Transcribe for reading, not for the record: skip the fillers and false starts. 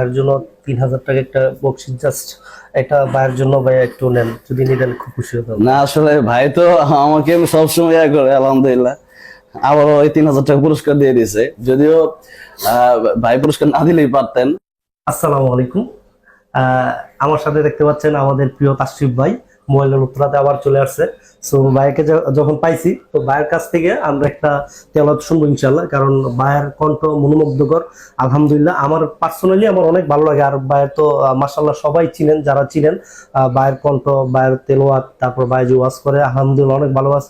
ভাইয়ের জন্য 3000 টাকা একটা বকশিস জাস্ট এটা ভাইয়ের জন্য, ভাই একটু নেন, যদি নিতেন খুব খুশি হতাম। না আসলে ভাই তো আমাকে সবসময় ইয়া করে, আলহামদুলিল্লাহ আবারও ওই 3000 টাকা পুরস্কার দিয়ে দিয়েছে, যদিও ভাই পুরস্কার না দিলেই পারতেন। আসসালামু আলাইকুম। আমার সাথে দেখতে পাচ্ছেন আমাদের প্রিয় তাশরিফ ভাই মোবাইলের উত্তরাতে আবার চলে আসছে। সো ভাইকে যখন পাইছি, তো ভাইয়ের কাছ থেকে আমরা একটা তেলাওয়াত শুনবো ইনশাল্লাহ, কারণ ভাইয়ের কণ্ঠ মনোমুগ্ধকর। আলহামদুলিল্লাহ আমার পার্সোনালি আমার অনেক ভালো লাগে। আর ভাইয়ের তো মাশাআল্লাহ সবাই চিনেন, যারা চিনেন ভাইয়ের কণ্ঠ, ভাইয়ের তেলাওয়াত, তারপর ভাই যে ওয়াজ করে, আলহামদুলিল্লাহ অনেক ভালো আছে।